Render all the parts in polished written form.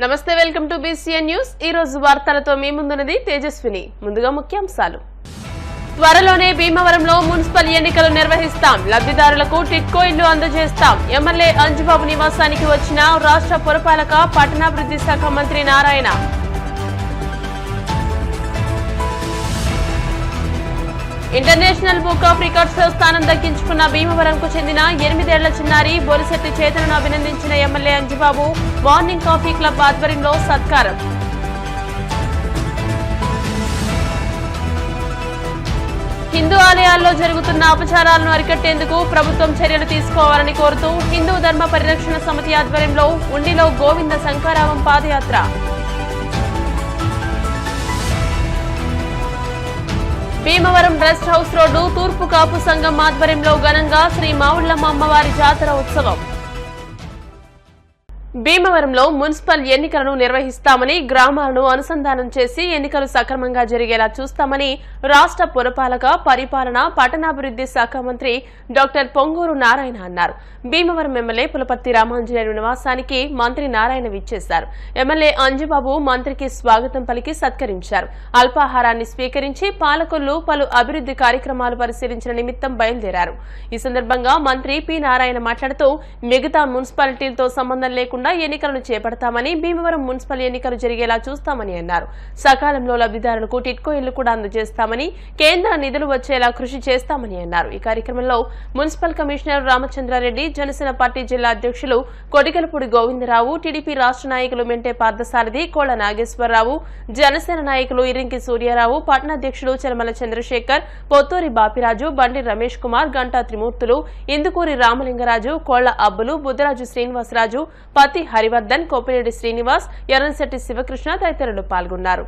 నమస్తే, welcome to BCN news. ఈ రోజు వార్తలతో మీ ముందున్నది తేజస్విని. ముందుగా ముఖ్యాంశాలు. త్వరలోనే భీమవరంలో మున్సిపల్ ఎన్నికలు నిర్వహిస్తాం. లబ్ధిదారులకు టిట్కో ఇల్లు అందజేస్తాం. ఎమ్మెల్యే అంజుబాబు నివాసానికి వచ్చిన రాష్ట్ర పురపాలక పట్టణాభివృద్ధి శాఖ మంత్రి Narayana. International book of records లో స్థానం దక్కించుకున్న భీమవరంకు చెందిన 8 ఏళ్ల చిన్నారి బొలిశెట్టి చేతనను అభినందించిన MLA Anjubabu. Morning coffee club ఆధ్వర్యంలో సత్కారం. హిందూ ఆలయాల్లో జరుగుతున్న అపచారాలను అరికట్టేందుకు ప్రభుత్వం చర్యలు తీసుకోవాలని కోరుతూ హిందూ ధర్మ పరిరక్షణ సమితి ఆధ్వర్యంలో ఉండిలో గోవింద శంఖారావం పాదయాత్ర. భీమవరం రెస్ట్ హౌస్ రోడ్డు తూర్పు కాపు సంఘం ఆధ్వర్యంలో ఘనంగా శ్రీ మావుళ్లమ్మ అమ్మవారి జాతర ఉత్సవం. భీమవరంలో మున్సిపల్ ఎన్నికలను నిర్వహిస్తామని, గ్రామాలను అనుసంధానం చేసి ఎన్నికలు సక్రమంగా జరిగేలా చూస్తామని రాష్ట్ర పురపాలక పరిపాలన పట్టణాభివృద్ధి శాఖ మంత్రి డాక్టర్ పొంగూరు నారాయణ అన్నారు. భీమవరం ఎమ్మెల్యే పులపర్తి రామాంజనేయులు నివాసానికి మంత్రి నారాయణ విచ్చేశారు. ఎమ్మెల్యే అంజుబాబు మంత్రికి స్వాగతం పలికి సత్కరించారు. అల్పాహారాన్ని స్వీకరించి పాలకొల్లు పలు అభివృద్ధి కార్యక్రమాలు పరిశీలించిన నిమిత్తం బయలుదేరారు. ఈ సందర్భంగా మంత్రి పి నారాయణ మాట్లాడుతూ మిగతా మున్సిపాలిటీలతో సంబంధం లేకుండా ఎన్నికలను చేపడతామని, భీమవరం మున్సిపల్ ఎన్నికలు జరిగేలా చూస్తామని అన్నారు. సకాలంలో లబ్ధిదారులకు టిట్కో ఇల్లు కూడా అందజేస్తామని, కేంద్ర నిధులు వచ్చేలా కృషి చేస్తామని అన్నారు. ఈ కార్యక్రమంలో municipal commissioner Ramachandra Reddy, Janasena party జిల్లా అధ్యక్షులు కొడిగలపూడి గోవిందరావు, టీడీపీ రాష్ట్ర నాయకులు మెంటే పార్థసారథి, కోళ్ల నాగేశ్వరరావు, జనసేన నాయకులు ఇరింకి సూర్యారావు, పట్టణాధ్యక్షులు చెలమల చంద్రశేఖర్, పొత్తూరి బాపిరాజు, బండి రమేష్ కుమార్, గంటా త్రిమూర్తులు, ఇందుకూరి రామలింగరాజు, కోళ్ల అబ్బులు, బుద్దరాజు శ్రీనివాసరాజు, పతి హరివర్ధన్, కోపిరెడ్డి శ్రీనివాస్, ఎర్రశెట్టి శివకృష్ణ తదితరులు పాల్గొన్నారు.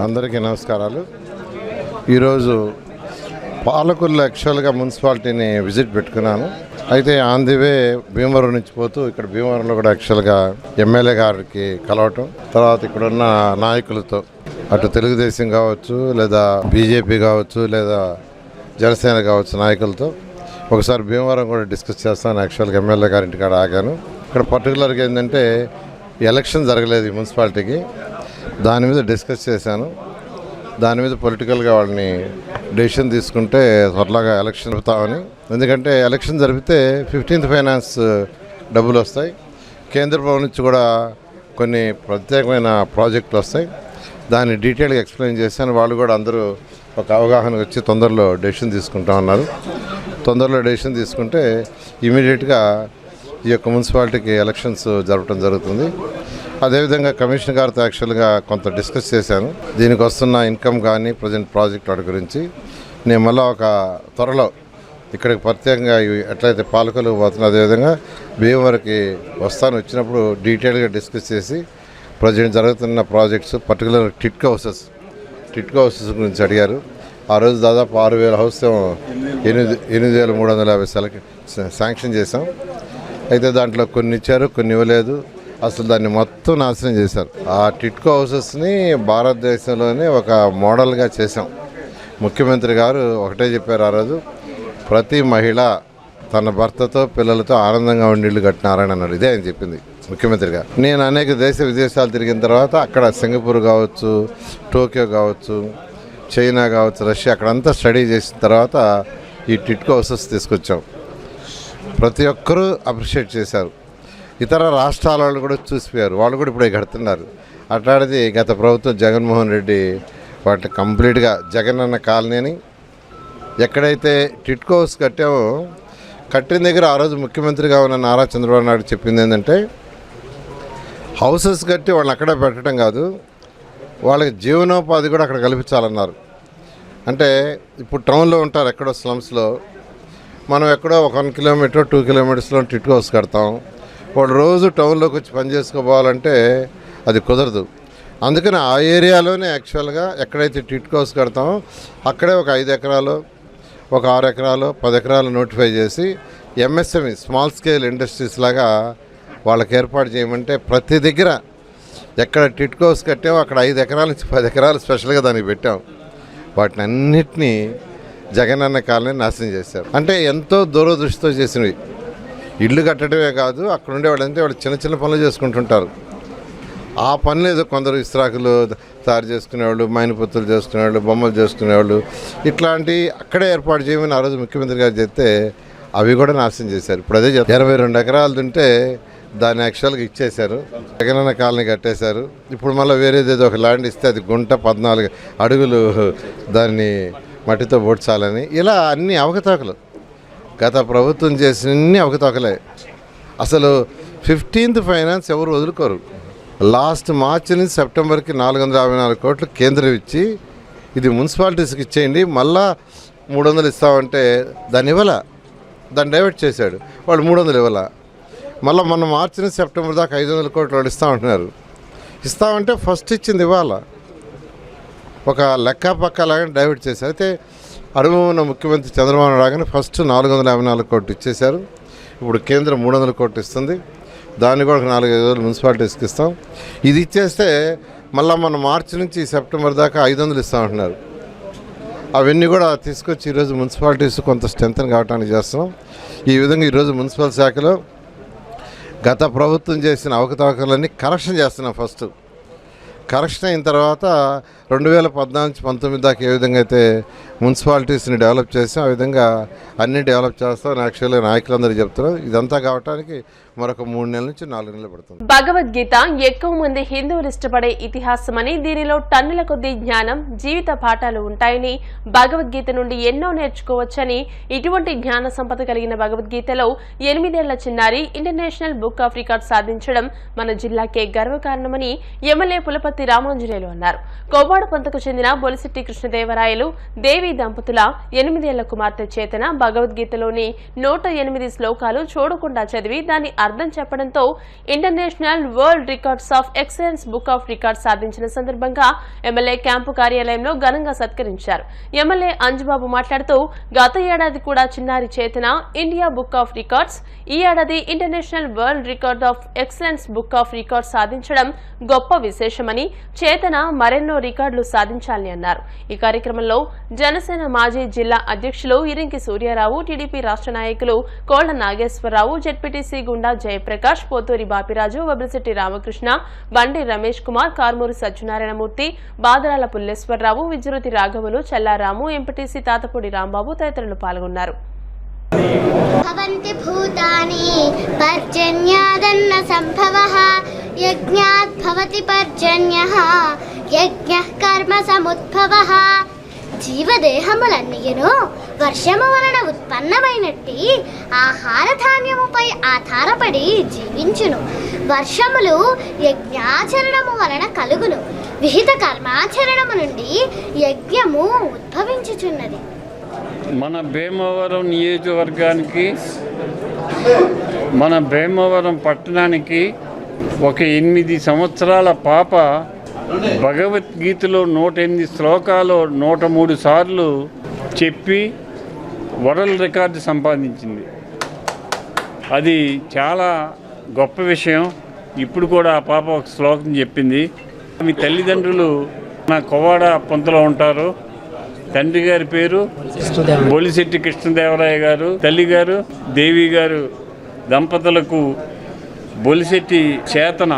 అందరికీ నమస్కారాలు. ఈరోజు పాలకొల్లు యాక్చువల్గా మున్సిపాలిటీని విజిట్ పెట్టుకున్నాను. అయితే ఆన్ ది వే భీమవరం నుంచి పోతూ ఇక్కడ భీమవరంలో కూడా యాక్చువల్గా ఎమ్మెల్యే గారికి కలవటం, తర్వాత ఇక్కడున్న నాయకులతో అటు తెలుగుదేశం కావచ్చు, లేదా బీజేపీ కావచ్చు, లేదా జనసేన కావచ్చు నాయకులతో ఒకసారి భీమవరం కూడా డిస్కస్ చేస్తాను. యాక్చువల్గా ఎమ్మెల్యే గారింటి కాడ ఆగాను. ఇక్కడ పర్టికులర్గా ఏంటంటే ఎలక్షన్ జరగలేదు ఈ మున్సిపాలిటీకి, దాని మీద డిస్కస్ చేశాను. దాని మీద పొలిటికల్గా వాళ్ళని డెసిషన్ తీసుకుంటే త్వరలాగా ఎలక్షన్ జరుపుతామని. ఎందుకంటే ఎలక్షన్ జరిపితే 15th ఫైనాన్స్ డబ్బులు వస్తాయి, కేంద్ర ప్రభుత్వం నుంచి కూడా కొన్ని ప్రత్యేకమైన ప్రాజెక్టులు వస్తాయి. దాన్ని డీటెయిల్గా ఎక్స్ప్లెయిన్ చేశాను. వాళ్ళు కూడా అందరూ ఒక అవగాహన వచ్చి తొందరలో డెసిషన్ తీసుకుంటామన్నారు. తొందరలో డెసిషన్ తీసుకుంటే ఇమీడియట్గా ఈ యొక్క మున్సిపాలిటీకి ఎలక్షన్స్ జరపడం జరుగుతుంది. అదేవిధంగా కమిషనర్ గారితో యాక్చువల్గా కొంత డిస్కస్ చేశాను. దీనికి వస్తున్న ఇన్కమ్ కానీ ప్రజెంట్ ప్రాజెక్ట్ వాటి గురించి. నేను మళ్ళీ ఒక త్వరలో ఇక్కడికి ప్రత్యేకంగా ఎట్లయితే పాలకొల్లు పోతున్నా అదేవిధంగా భీమవరంకి వస్తాను. వచ్చినప్పుడు డీటెయిల్గా డిస్కస్ చేసి ప్రజెంట్ జరుగుతున్న ప్రాజెక్ట్స్, పర్టికులర్ టిట్కో హౌసెస్ గురించి అడిగారు. ఆ రోజు దాదాపు 6,000 హౌస్ 8,350 శాంక్షన్ చేశాం. అయితే దాంట్లో కొన్ని ఇచ్చారు, కొన్ని ఇవ్వలేదు. అసలు దాన్ని మొత్తం నాశనం చేశారు. ఆ టిట్కో హౌసెస్ని భారతదేశంలోనే ఒక మోడల్గా చేశాం. ముఖ్యమంత్రి గారు ఒకటే చెప్పారు ఆ రోజు, ప్రతి మహిళ తన భర్తతో పిల్లలతో ఆనందంగా ఉండి ఇల్లు కట్టినారని అన్నాడు. ఇదే ఆయన చెప్పింది. ముఖ్యమంత్రిగా. నేను అనేక విదేశాలు తిరిగిన తర్వాత అక్కడ సింగపూర్ కావచ్చు, టోక్యో కావచ్చు, చైనా కావచ్చు, రష్యా అక్కడంతా స్టడీ చేసిన తర్వాత ఈ టిట్కో హౌసెస్ తీసుకొచ్చాం. ప్రతి ఒక్కరూ అప్రిషియేట్ చేశారు. ఇతర రాష్ట్రాల వాళ్ళు కూడా చూసిపోయారు. వాళ్ళు కూడా ఇప్పుడు కడుతున్నారు. అట్లాంటిది గత ప్రభుత్వం జగన్మోహన్ రెడ్డి వాటిని కంప్లీట్గా జగనన్న కాలనీని ఎక్కడైతే టిట్కో హౌస్ కట్టామో కట్టిన దగ్గర ఆ రోజు ముఖ్యమంత్రిగా ఉన్న నారా చంద్రబాబు నాయుడు చెప్పింది ఏంటంటే హౌసెస్ కట్టి వాళ్ళని అక్కడే పెట్టడం కాదు, వాళ్ళకి జీవనోపాధి కూడా అక్కడ కల్పించాలన్నారు. అంటే ఇప్పుడు టౌన్లో ఉంటారు, ఎక్కడో స్లమ్స్లో, మనం ఎక్కడో 1 కిలోమీటర్ 2 కిలోమీటర్స్లో టిట్కో హౌస్ కడతాం. వాళ్ళు రోజు టౌన్లోకి వచ్చి పని చేసుకోవాలంటే అది కుదరదు. అందుకని ఆ ఏరియాలోనే యాక్చువల్గా ఎక్కడైతే టిట్కో హౌస్ కడతామో అక్కడే ఒక 5 ఎకరాలు, ఒక 6 ఎకరాలు, 10 ఎకరాలు నోటిఫై చేసి ఎంఎస్ఎంఈ స్మాల్ స్కేల్ ఇండస్ట్రీస్ లాగా వాళ్ళకి ఏర్పాటు చేయమంటే ప్రతి దగ్గర ఎక్కడ టిట్కో హౌస్ కట్టామో అక్కడ 5 ఎకరాల నుంచి 10 ఎకరాలు స్పెషల్గా దానికి పెట్టాం. వాటిని అన్నిటినీ జగనన్న కాలనీ నాశనం చేశారు. అంటే ఎంతో దూరదృష్టితో చేసినవి. ఇల్లు కట్టడమే కాదు, అక్కడ ఉండే వాళ్ళంటే వాళ్ళు చిన్న చిన్న పనులు చేసుకుంటుంటారు. ఆ పనులు ఏదో కొందరు ఇస్త్రాకులు తయారు చేసుకునేవాళ్ళు, మైనపత్తులు చేసుకునేవాళ్ళు, బొమ్మలు చేసుకునేవాళ్ళు, ఇట్లాంటి అక్కడే ఏర్పాటు చేయమని ఆ రోజు ముఖ్యమంత్రి గారు చెప్తే అవి కూడా నాశనం చేశారు. ఇప్పుడు అదే 22 ఎకరాలు ఉంటే దాన్ని యాక్చువల్గా ఇచ్చేశారు. జగనన్న కాలనీ కట్టేశారు. ఇప్పుడు మళ్ళీ వేరేదేదో ఒక ల్యాండ్ ఇస్తే అది గుంట 14 అడుగులు దాన్ని మట్టితో పూడ్చాలని, ఇలా అన్ని అవకతవకలు. గత ప్రభుత్వం చేసిన అన్ని అవకతవకలే. అసలు 15th ఫైనాన్స్ ఎవరు వదులుకోరు. లాస్ట్ మార్చి నుంచి సెప్టెంబర్కి 454 కోట్లు కేంద్రం ఇచ్చి ఇది మున్సిపాలిటీస్కి ఇచ్చేయండి, మళ్ళా 300 ఇస్తామంటే దాన్ని ఇవ్వాల, దాన్ని డైవర్ట్ చేశాడు. వాళ్ళు 300 ఇవ్వాల. మళ్ళీ మొన్న మార్చి నుంచి సెప్టెంబర్ దాకా 500 కోట్లు వాళ్ళు ఇస్తామంటున్నారు. ఇస్తామంటే ఫస్ట్ ఇచ్చింది ఇవ్వాల. ఒక లెక్క పక్కలాగా డైవర్ట్ చేశారు. అయితే అనుభవం ఉన్న ముఖ్యమంత్రి చంద్రబాబు నాయుడు రాగానే ఫస్ట్ 454 కోట్లు ఇచ్చేశారు. ఇప్పుడు కేంద్రం 300 కోట్లు ఇస్తుంది. దాన్ని కూడా 4-5 రోజులు మున్సిపాలిటీస్కి ఇస్తాం. ఇది ఇచ్చేస్తే మళ్ళీ మన మార్చి నుంచి సెప్టెంబర్ దాకా 500 ఇస్తామంటున్నారు. అవన్నీ కూడా తీసుకొచ్చి ఈరోజు మున్సిపాలిటీస్ కొంత స్ట్రెంతన్ కావడానికి చేస్తున్నాం. ఈ విధంగా ఈరోజు మున్సిపల్ శాఖలో గత ప్రభుత్వం చేసిన అవకతవకలన్నీ కరెక్షన్ చేస్తున్నాం. ఫస్ట్ కరెక్షన్ అయిన తర్వాత 2014-19 దాకా ఏ విధంగా అయితే మున్సిపాలిటీస్ని డెవలప్ చేసాం ఆ విధంగా అన్నీ డెవలప్ చేస్తాం. యాక్చువల్గా నాయకులందరూ చెప్తున్నారు. ఇదంతా కావడానికి మరొక 3 నెలల నుంచి 4 నెలలు పడుతుంది. భగవద్గీత ఎక్కువ మంది హిందువులు ఇష్టపడే ఇతిహాసమని, దీనిలో టన్నుల కొద్దీ జ్ఞానం, జీవిత పాఠాలు ఉంటాయని, భగవద్గీత నుండి ఎన్నో నేర్చుకోవచ్చని, ఇటువంటి జ్ఞాన సంపద కలిగిన భగవద్గీతలో 8 ఏళ్ల చిన్నారి ఇంటర్నేషనల్ బుక్ ఆఫ్ రికార్డ్ సాధించడం మన జిల్లాకే గర్వకారణమని ఎమ్మెల్యే పులపర్తి రామాంజనేయులు అన్నారు. కొవ్వాడపంతకు చెందిన బొలిశెట్టి కృష్ణదేవరాయలు దేవి దంపతుల 8 ఏళ్ల కుమార్తె చేతన భగవద్గీతలోని 108 శ్లోకాలు చూడకుండా చదివి దాని అర్థం చెప్పడంతో international world records of excellence book of records సాధించిన సందర్భంగా ఎమ్మెల్యే క్యాంపు కార్యాలయంలో ఘనంగా సత్కరించారు. ఎమ్మెల్యే అంజుబాబు మాట్లాడుతూ గత ఏడాది కూడా చిన్నారి చేతన ఇండియా బుక్ ఆఫ్ రికార్డ్స్, ఈ ఏడాది international world record of excellence book of records సాధించడం గొప్ప విశేషమని, చేతన మరెన్నో రికార్డులు సాధించాలని అన్నారు. ఈ కార్యక్రమంలో జనసేన మాజీ జిల్లా అధ్యక్షులు ఇరింకి సూర్యారావు, టీడీపీ రాష్ట్ర నాయకులు కోళ్ల నాగేశ్వరరావు, జెడ్పీటీసీ గుండా జయప్రకాష్, పోతూరి బాపిరాజు, వబిలిశెట్టి రామకృష్ణ, బండి రమేష్ కుమార్, కార్మూరు సత్యనారాయణమూర్తి, బాదరాల పుల్లేశ్వరరావు, విజృతి రాఘవులు, చల్లారాము, ఎంపీటీసీ తాతపూడి రాంబాబు తదితరులు పాల్గొన్నారు. భవంతి భూతాని పర్జన్యాదన్న సంభవః యజ్ఞాత్ భవతి పర్జన్యః యజ్ఞః కర్మ సముద్భవః. జీవదేహములన్నీయును వర్షము వలన ఉత్పన్నమైనట్టి ఆహార ధాన్యముపై ఆధారపడి జీవించును. వర్షములు యజ్ఞాచరణము వలన కలుగును. విహిత కర్మాచరణము నుండి యజ్ఞము ఉద్భవించుచున్నది. మన భీమవరం నియోజకవర్గానికి, మన భీమవరం పట్టణానికి ఒక 8 సంవత్సరాల పాప భగవద్గీతలో 108 శ్లోకాలు 103 సార్లు చెప్పి వరల్డ్ రికార్డు సంపాదించింది. అది చాలా గొప్ప విషయం. ఇప్పుడు కూడా ఆ పాప ఒక శ్లోకం చెప్పింది. మీ తల్లిదండ్రులు నా కొవ్వాడ పొంతలో ఉంటారు. తండ్రి గారి పేరు బొలిశెట్టి కృష్ణదేవరాయ గారు, తల్లి గారు దేవి గారు దంపతులకు బొలిశెట్టి చేతన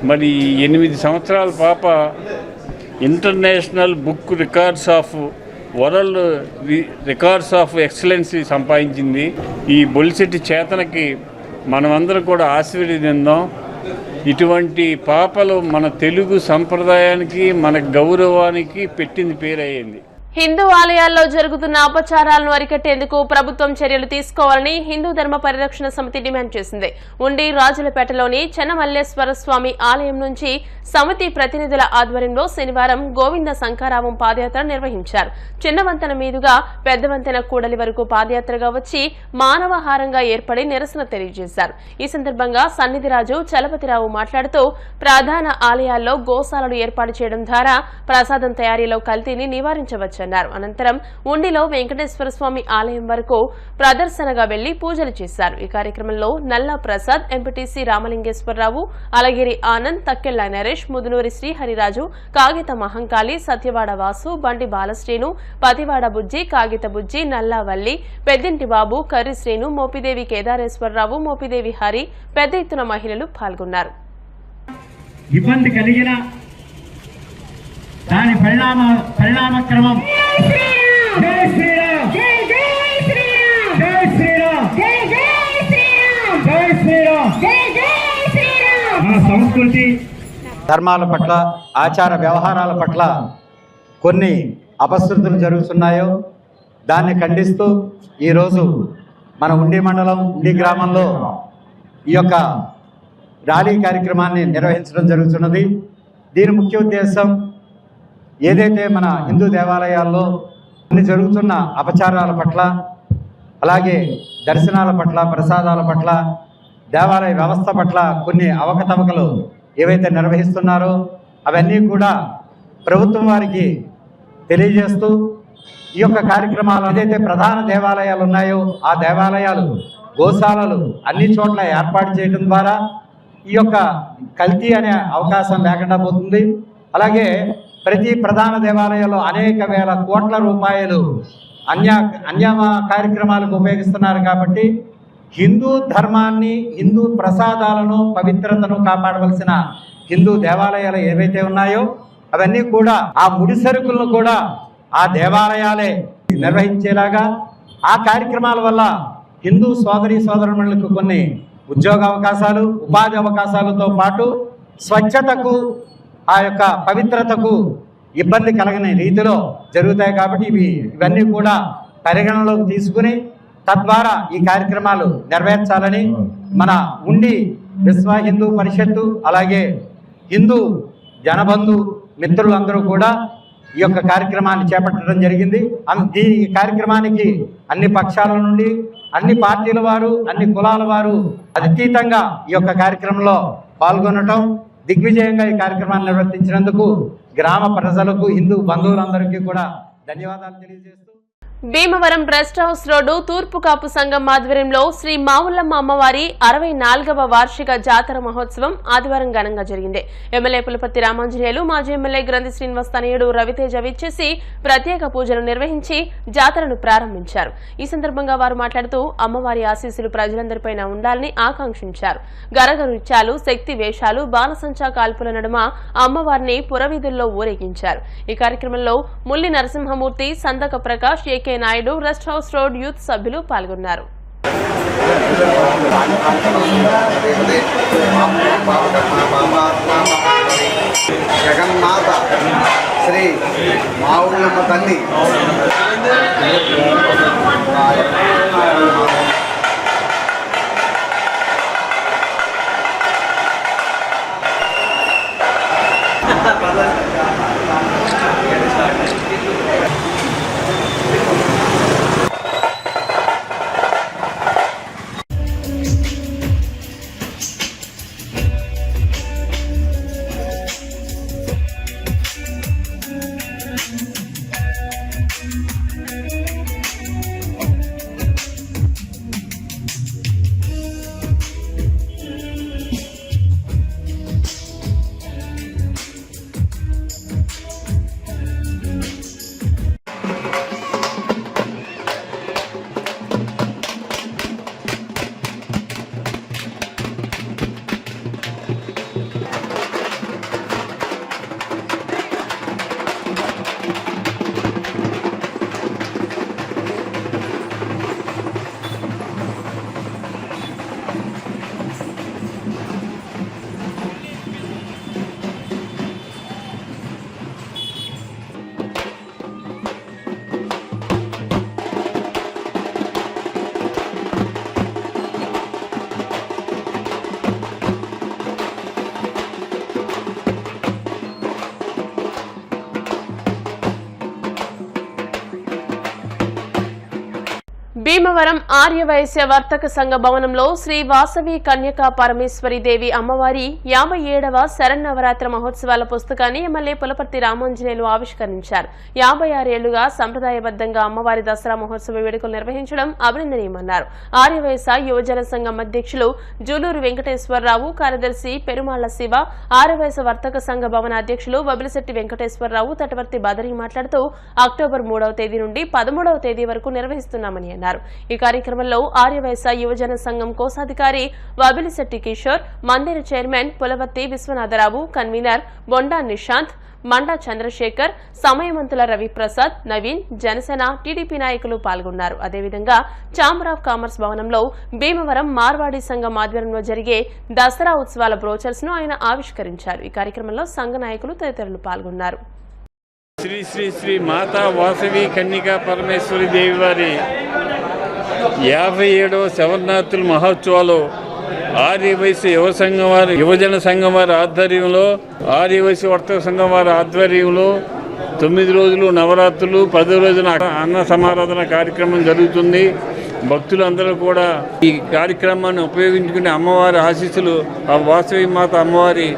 మరి 8 సంవత్సరాల పాప international book records of world records of excellency సంపాదించింది. ఈ బొలిశెట్టి చేతనకి మనమందరం కూడా ఆశీర్వదిద్దాం. ఇటువంటి పాపలు మన తెలుగు సంప్రదాయానికి మన గౌరవానికి పెట్టింది పేరయ్యింది. హిందూ ఆలయాల్లో జరుగుతున్న అపచారాలను అరికట్టేందుకు ప్రభుత్వం చర్యలు తీసుకోవాలని హిందూ ధర్మ పరిరక్షణ సమితి డిమాండ్ చేసింది. ఉండి రాజులపేటలోని చెన్నమల్లేశ్వర స్వామి ఆలయం నుంచి సమితి ప్రతినిధుల ఆధ్వర్యంలో శనివారం గోవింద శంఖారావం పాదయాత్ర నిర్వహించారు. చిన్నవంతెన మీదుగా పెద్దవంతెన కూడలి వరకు పాదయాత్రగా వచ్చి మానవహారంగా ఏర్పడి నిరసన తెలియజేశారు. ఈ సందర్భంగా సన్నిధిరాజు చలపతిరావు మాట్లాడుతూ ప్రధాన ఆలయాల్లో గోశాలను ఏర్పాటు చేయడం ద్వారా ప్రసాదం తయారీలో కల్తీని నివారించవచ్చు. అనంతరం ఉండిలో వెంకటేశ్వర స్వామి ఆలయం వరకు ప్రదర్శనగా వెళ్లి పూజలు చేశారు. ఈ కార్యక్రమంలో నల్లా ప్రసాద్, ఎంపీటీసీ రామలింగేశ్వరరావు, అలగిరి ఆనంద్, తక్కెళ్ల నరేష్, ముదునూరి శ్రీహరిరాజు, కాగిత మహంకాళి, సత్యవాడ వాసు, బండి బాలశ్రీను, పతివాడ బుజ్జి, కాగిత బుజ్జి, నల్లావల్లి, పెద్దింటి బాబు, కర్రి శ్రీను, మోపిదేవి కేదారేశ్వరరావు, మోపిదేవి హరి పెద్ద ఎత్తున మహిళలు పాల్గొన్నారు. ఇబ్బంది కలిగిన దాని పరిణామ క్రమం మన సంస్కృతి ధర్మాల పట్ల, ఆచార వ్యవహారాల పట్ల కొన్ని అపశృతులు జరుగుతున్నాయో దాన్ని ఖండిస్తూ ఈరోజు మన ఉండి మండలం, ఉండి గ్రామంలో ఈ యొక్క ర్యాలీ కార్యక్రమాన్ని నిర్వహించడం జరుగుతున్నది. దీని ముఖ్య ఉద్దేశం ఏదైతే మన హిందూ దేవాలయాల్లో కొన్ని జరుగుతున్న అపచారాల పట్ల, అలాగే దర్శనాల పట్ల, ప్రసాదాల పట్ల, దేవాలయ వ్యవస్థ పట్ల కొన్ని అవకతవకలు ఏవైతే నిర్వహిస్తున్నారో అవన్నీ కూడా ప్రభుత్వం వారికి తెలియజేస్తూ ఈ యొక్క కార్యక్రమాలు ఏదైతే ప్రధాన దేవాలయాలు ఉన్నాయో ఆ దేవాలయాలు, గోశాలలు అన్ని చోట్ల ఏర్పాటు చేయడం ద్వారా ఈ యొక్క కల్తీ అనే అవకాశం లేకుండా పోతుంది. అలాగే ప్రతి ప్రధాన దేవాలయంలో అనేక వేల కోట్ల రూపాయలు అన్య కార్యక్రమాలకు ఉపయోగిస్తున్నారు. కాబట్టి హిందూ ధర్మాన్ని, హిందూ ప్రసాదాలను, పవిత్రతను కాపాడవలసిన హిందూ దేవాలయాలు ఏవైతే ఉన్నాయో అవన్నీ కూడా ఆ ముడి సరుకులను కూడా ఆ దేవాలయాలే నిర్వహించేలాగా, ఆ కార్యక్రమాల వల్ల హిందూ సోదరీమణులకు కొన్ని ఉద్యోగ అవకాశాలు, ఉపాధి అవకాశాలతో పాటు స్వచ్ఛతకు, ఆ యొక్క పవిత్రతకు ఇబ్బంది కలగని రీతిలో జరుగుతాయి. కాబట్టి ఇవన్నీ కూడా పరిగణనలోకి తీసుకుని తద్వారా ఈ కార్యక్రమాలు నెరవేర్చాలని మన ఉండి విశ్వ హిందూ పరిషత్తు, అలాగే హిందూ జనబంధు మిత్రులందరూ కూడా ఈ యొక్క కార్యక్రమాన్ని చేపట్టడం జరిగింది. ఈ కార్యక్రమానికి అన్ని పక్షాల నుండి, అన్ని పార్టీల వారు, అన్ని కులాల వారు అతీతంగా ఈ యొక్క కార్యక్రమంలో పాల్గొనటం, దిగ్విజయంగా ఈ కార్యక్రమాన్ని నిర్వర్తించినందుకు గ్రామ ప్రజలకు, హిందూ బంధువులందరికీ కూడా ధన్యవాదాలు తెలియజేస్తూ భీమవరం రెస్ట్ హౌస్ రోడ్డు తూర్పు కాపు సంఘం ఆధ్వర్యంలో శ్రీ మావుల్లమ్మ అమ్మవారి 64వ వార్షిక జాతర మహోత్సవం ఆదివారం ఘనంగా జరిగింది. ఎమ్మెల్యే పులపర్తి రామాంజనేయులు, మాజీ ఎమ్మెల్యే గ్రంథి శ్రీనివాస్ తనయుడు రవితేజ విచ్చేసి ప్రత్యేక పూజలు నిర్వహించి జాతరను ప్రారంభించారు. ఈ సందర్భంగా వారు మాట్లాడుతూ అమ్మవారి ఆశీస్సులు ప్రజలందరిపై ఉండాలని ఆకాంక్షించారు. గరగనృత్యాలు, శక్తి వేషాలు, బాణసంచా కాల్పుల నడుమ అమ్మవారిని పురవీధుల్లో ఊరేగించారు. ఈ కార్యక్రమంలో Mulli Narasimhamurthy, Sandaka Prakash, AK Naidu, rest house road youth సభ్యులు పాల్గొన్నారు. జగన్మాత శ్రీ మావుల్లమ్మ తల్లి భీమవరం ఆర్యవైశ్య వర్తక సంఘ భవనంలో శ్రీ వాసవి కన్యకా పరమేశ్వరి దేవి అమ్మవారి 57వ శరన్నవరాత్రి మహోత్సవాల పుస్తకాన్ని ఎమ్మెల్యే పులపర్తి రామాంజనేయులు ఆవిష్కరించారు. 56 ఏళ్లుగా సంప్రదాయబద్దంగా అమ్మవారి దసరా మహోత్సవ వేడుకలు నిర్వహించడం అభినందనీయమన్నారు. ఆర్యవైశ్య యువజన సంఘం అధ్యక్షులు జూలూరు వెంకటేశ్వరరావు, కార్యదర్శి పెరుమాళ్ల శివ, ఆర్యవైశ్య వర్తక సంఘ భవన అధ్యక్షులు వబిలిశెట్టి వెంకటేశ్వరరావు తటవర్తి బదరి మాట్లాడుతూ అక్టోబర్ 3వ తేదీ నుండి 13వ తేదీ వరకు నిర్వహిస్తున్నామని అన్నారు. ఈ కార్యక్రమంలో ఆర్యవైశ్య యువజన సంఘం కోశాధికారి వబిలిశెట్టి కిషోర్, మందిర chairman Pulavarthi Viswanatharao, convener Bonda Nishanth, Manda Chandrasekhar, Samayamanthula Raviprasad, Naveen, Janasena TDP నాయకులు పాల్గొన్నారు. అదేవిధంగా ఛాంబర్ ఆఫ్ కామర్స్ భవనంలో భీమవరం మార్వాడి సంఘం ఆధ్వర్యంలో జరిగే దసరా ఉత్సవాల బ్రోచర్స్ ను ఆయన ఆవిష్కరించారు. ఈ కార్యక్రమంలో సంఘ నాయకులు తదితరులు పాల్గొన్నారు. శ్రీ శ్రీ శ్రీ మాతా వాసవి కన్యకా పరమేశ్వరి దేవి వారి 57వ శవరాత్రుల మహోత్సవాలు ఆర్యవైశ్య యువజన సంఘం వారి ఆధ్వర్యంలో, ఆర్యవైశ్య వర్తక సంఘం వారి ఆధ్వర్యంలో 9 రోజులు నవరాత్రులు, 10 రోజుల అన్న సమారాధన కార్యక్రమం జరుగుతుంది. భక్తులందరూ కూడా ఈ కార్యక్రమాన్ని ఉపయోగించుకుని అమ్మవారి ఆశీస్సులు, ఆ వాసవి మాత అమ్మవారి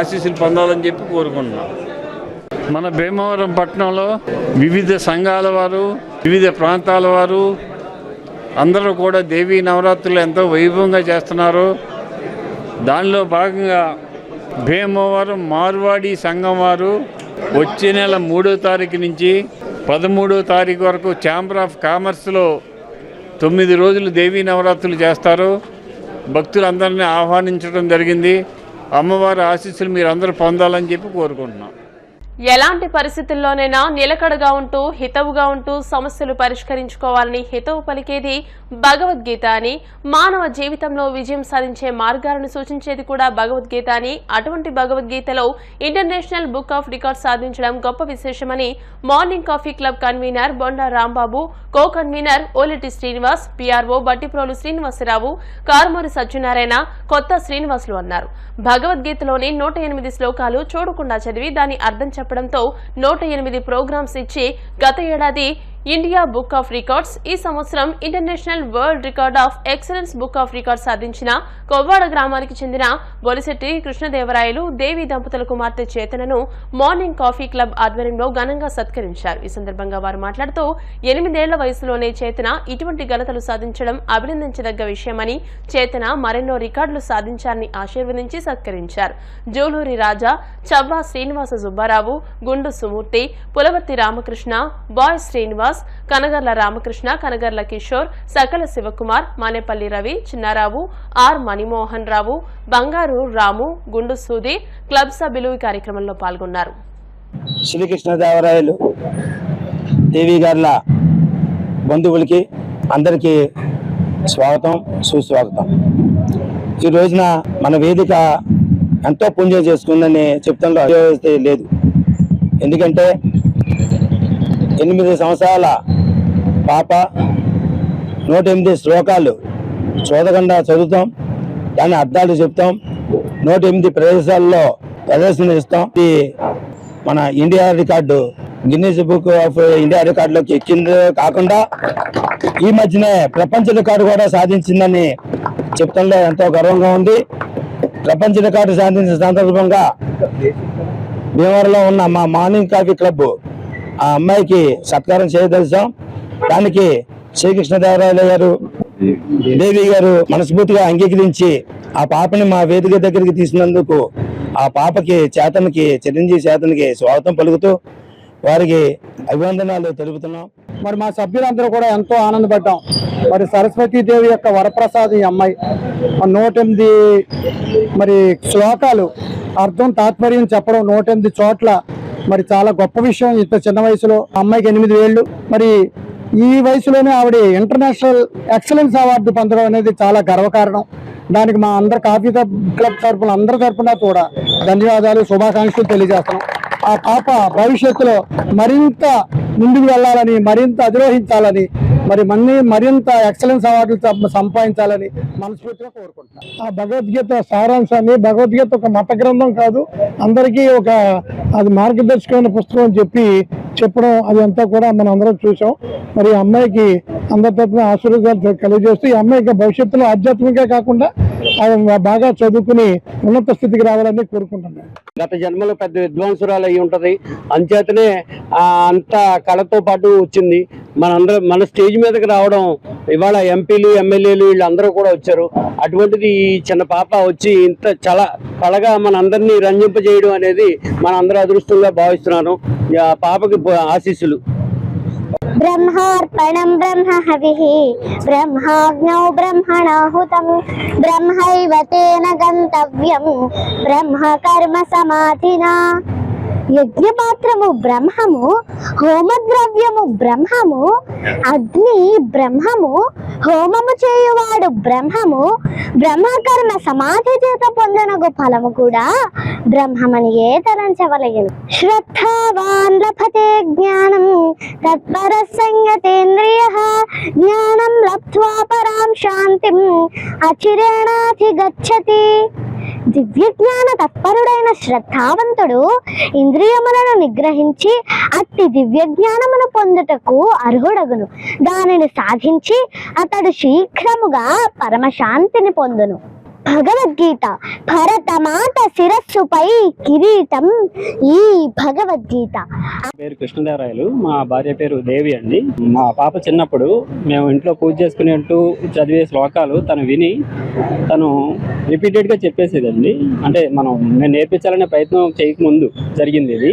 ఆశీస్సులు పొందాలని చెప్పి కోరుకుంటున్నాం. మన భీమవరం పట్టణంలో వివిధ సంఘాల వారు, వివిధ ప్రాంతాల వారు అందరూ కూడా దేవీ నవరాత్రులు ఎంతో వైభవంగా చేస్తున్నారు. దానిలో భాగంగా భీమవరం మార్వాడి సంఘం వారు వచ్చే నెల 3వ తారీఖు నుంచి 13వ తారీఖు వరకు ఛాంబర్ ఆఫ్ కామర్స్లో 9 రోజులు దేవీ నవరాత్రులు చేస్తారు. భక్తులందరినీ ఆహ్వానించడం జరిగింది. అమ్మవారి ఆశీస్సులు మీరందరూ పొందాలని చెప్పి కోరుకుంటున్నాం. ఎలాంటి పరిస్థితుల్లోనైనా నిలకడగా ఉంటూ హితవుగా ఉంటూ సమస్యలు పరిష్కరించుకోవాలని హితవు పలికేది భగవద్గీత అని, మానవ జీవితంలో విజయం సాధించే మార్గాలను సూచించేది కూడా భగవద్గీత అని, అటువంటి భగవద్గీతలో ఇంటర్నేషనల్ బుక్ ఆఫ్ రికార్డ్స్ సాధించడం గొప్ప విశేషమని morning coffee club convener Bonda Rambabu, co convener Oliti Srinivas, PRO Battiprolu Srinivasarao, Karumuri Satyanarayana, Kotha Srinivasulu అన్నారు. భగవద్గీతలోని 108 శ్లోకాలు చూడకుండా చదివి దాని అర్థం చెప్పడంతో 108 ప్రోగ్రామ్స్ ఇచ్చి గత ఏడాది ఇండియా బుక్ ఆఫ్ రికార్డ్స్, ఈ సంవత్సరం international world record of excellence book of records సాధించిన కొవ్వాడ గ్రామానికి చెందిన బొలిశెట్టి కృష్ణదేవరాయలు దేవి దంపతుల కుమార్తె చేతనను మార్నింగ్ కాఫీ క్లబ్ ఆధ్వర్యంలో ఘనంగా సత్కరించారు. ఈ సందర్భంగా వారు మాట్లాడుతూ 8 ఏళ్ల వయసులోనే చేతన ఇటువంటి ఘనతలు సాధించడం అభినందించదగ్గ విషయమని, చేతన మరెన్నో రికార్డులు సాధించారని ఆశీర్వదించి సత్కరించారు. జూలూరి రాజా, చవ్వా శ్రీనివాస సుబ్బారావు, గుండు సుమూర్తి, పులవర్తి రామకృష్ణ, బాయ్ శ్రీనివాస్, కనగర్ల రామకృష్ణ, కనగర్ల కిషోర్, సకల శివకుమార్, మానేపల్లి రవి, చిన్నారావు, ఆర్ మణిమోహన్ రావు, బంగారు రాము, గుండు సుధీర్, క్లబ్ సభ్యులు ఈ కార్యక్రమంలో పాల్గొన్నారు. శ్రీకృష్ణదేవరాయలు దేవి గార్ల బంధువులకి అందరికీ స్వాగతం, సుస్వాగతం. ఈ రోజున మన వేదిక ఎంతో పుణ్యం చేసుకుందని చెప్తాంలో అయోస్తే లేదు. ఎందుకంటే 8 సంవత్సరాల పాప 108 శ్లోకాలు చూడకుండా చదువుతాం, దాని అర్థాలు చెప్తాం, 108 ప్రదేశాల్లో ప్రదర్శన ఇస్తాం. ఇది మన India record, Guinness book of India రికార్డులోకి ఎక్కింది కాకుండా ఈ మధ్యనే ప్రపంచ రికార్డు కూడా సాధించిందని చెప్తాంలో ఎంతో గర్వంగా ఉంది. ప్రపంచ రికార్డు సాధించిన సందర్భంగా భీమవరంలో ఉన్న మా మార్నింగ్ కాఫీ క్లబ్ ఆ అమ్మాయికి సత్కారం చేయదలిచాం. దానికి శ్రీకృష్ణదేవరాయలు గారు, దేవి గారు మనస్ఫూర్తిగా అంగీకరించి ఆ పాపని మా వేదిక దగ్గరికి తీసినందుకు ఆ పాపకి చిరంజీవి చేతనికి స్వాగతం పలుకుతూ వారికి అభివందనాలు తెలుపుతున్నాం. మరి మా సభ్యులందరూ కూడా ఎంతో ఆనందపడ్డాం. మరి సరస్వతీదేవి యొక్క వరప్రసాదం ఈ అమ్మాయి 108 మరి శ్లోకాలు అర్థం తాత్పర్యం చెప్పడం 108 చోట్ల మరి చాలా గొప్ప విషయం. ఇంత చిన్న వయసులో అమ్మాయికి 8 ఏళ్ళు, మరి ఈ వయసులోనే ఆవిడ ఇంటర్నేషనల్ ఎక్సలెన్స్ అవార్డు పొందడం అనేది చాలా గర్వకారణం. దానికి మా అందరు కాఫీ క్లబ్ తరఫున అందరి తరఫున కూడా ధన్యవాదాలు, శుభాకాంక్షలు తెలియజేస్తున్నాం. ఆ పాప భవిష్యత్తులో మరింత ముందుకు వెళ్ళాలని, మరింత అధిరోహించాలని మరి మరింత ఎక్సలెన్స్ అవార్డులు సంపాదించాలని మనస్ఫూర్తిగా కోరుకుంటున్నాను. ఆ భగవద్గీత సారాంశాన్ని, భగవద్గీత ఒక మత గ్రంథం కాదు, అందరికీ అది మార్గదర్శకమైన పుస్తకం అని చెప్పడం అది అంతా కూడా మనం అందరం చూసాం. మరి ఈ అమ్మాయికి అందరి తరపున ఆశీర్వాదాలు కలిగజేస్తూ ఈ అమ్మాయికి భవిష్యత్తులో ఆధ్యాత్మికంగా కాకుండా బాగా చదువుకుని ఉన్నత స్థితికి రావాలని కోరుకుంటున్నాను. గత జన్మలో పెద్ద విద్వాంసురాలు అయి ఉంటది, అంచేతనే అంత కళతో పాటు వచ్చింది. మన స్టేజ్ మీదకి రావడం, ఇవాళ ఎంపీలు ఎమ్మెల్యేలు వీళ్ళందరూ కూడా వచ్చారు. అటువంటిది ఈ చిన్న పాప వచ్చి ఇంత చాలా కళగా మనందరినీ రంజింపజేయడం అనేది మనందరూ అదృష్టంగా భావిస్తున్నాను. పాపకి ఆశీస్సులు. బ్రహ్మార్పణం బ్రహ్మ హవిః బ్రహ్మాగ్నౌ బ్రహ్మణాహుతం బ్రహ్మైవ తేన గంతవ్యం బ్రహ్మ కర్మ సమాధినా. యజ్ఞపాత్రము బ్రహ్మము, హోమద్రవ్యము బ్రహ్మము, అగ్ని బ్రహ్మము, హోమము చేయువాడు బ్రహ్మము, బ్రహ్మకర్మ సమాధి చేత పొందనగు ఫలము కూడా బ్రహ్మమనియే తలంచవలయను. శ్రద్ధావాన్ లభతే జ్ఞానం తత్పర సంయతేంద్రియః జ్ఞానం లబ్ధ్వా పరాం శాంతిం అచిరేణాధిగచ్చతి. దివ్య జ్ఞాన తత్పరుడైన శ్రద్ధావంతుడు ఇంద్రియములను నిగ్రహించి అట్టి దివ్య జ్ఞానమును పొందుటకు అర్హుడగును. దానిని సాధించి అతడు శీఘ్రముగా పరమశాంతిని పొందును. భగవద్గీత భరతమాత శిరస్సుపై కిరీటం ఈ భగవద్గీత. పేరు కృష్ణదేవరాయలు, మా భార్య పేరు దేవి అండి. మా పాప చిన్నప్పుడు మేము ఇంట్లో పూజ చేసుకునేట్టు చదివే శ్లోకాలు తను విని తను రిపీటెడ్గా చెప్పేసేదండి. అంటే నేను నేర్పించాలనే ప్రయత్నం చేయకముందు జరిగింది ఇది.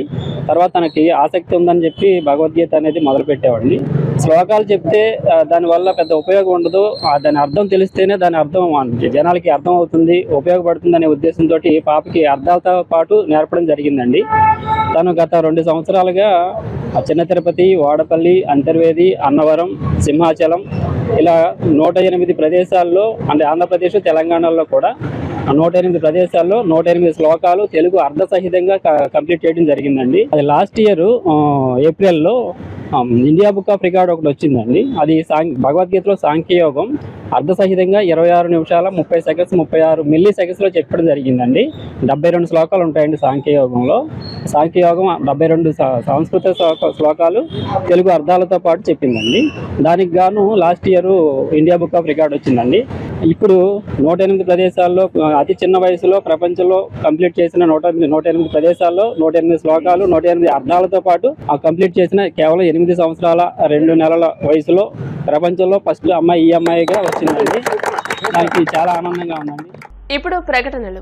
తర్వాత తనకి ఆసక్తి ఉందని చెప్పి భగవద్గీత అనేది మొదలుపెట్టేవాడిని. శ్లోకాలు చెప్తే దానివల్ల పెద్ద ఉపయోగం ఉండదు, దాని అర్థం తెలిస్తేనే దాని అర్థం జనాలకి అర్థం అవుతుంది, ఉపయోగపడుతుంది అనే ఉద్దేశంతో పాపకి అర్థాలతో పాటు నేర్పడం జరిగిందండి. తను గత 2 సంవత్సరాలుగా చిన్న తిరుపతి, వాడపల్లి, అంతర్వేది, అన్నవరం, సింహాచలం ఇలా 108 ప్రదేశాల్లో, అంటే ఆంధ్రప్రదేశ్ తెలంగాణలో కూడా 108 ప్రదేశాల్లో 108 శ్లోకాలు తెలుగు అర్ధసహితంగా కంప్లీట్ చేయడం జరిగిందండి. అది లాస్ట్ ఇయర్ ఏప్రిల్లో ఇండియా బుక్ ఆఫ్ రికార్డ్ ఒకటి వచ్చిందండి. అది భగవద్గీతలో సాంఖ్యయోగం అర్ధసహితంగా 26 నిమిషాల 30 సెకండ్స్ 36 మిల్లీ సెకండ్స్లో చెప్పడం జరిగిందండి. 72 శ్లోకాలు ఉంటాయండి సాంఖ్యయోగంలో. సాంఖ్యయోగం 72 సంస్కృత శ్లోకాలు తెలుగు అర్థాలతో పాటు చెప్పిందండి. దానికి గాను last year India book of record వచ్చిందండి. ఇప్పుడు 108 ప్రదేశాల్లో అతి చిన్న వయసులో ప్రపంచంలో కంప్లీట్ చేసిన 108 ప్రదేశాల్లో 108 శ్లోకాలు 108 అర్థాలతో పాటు కంప్లీట్ చేసిన కేవలం 8 సంవత్సరాల 2 నెలల వయసులో ప్రపంచంలో ఫస్ట్ అమ్మాయి ఈ అమ్మాయిగా వచ్చిందండి. నాకు చాలా ఆనందంగా ఉందండి. ఇప్పుడు ప్రకటనలు.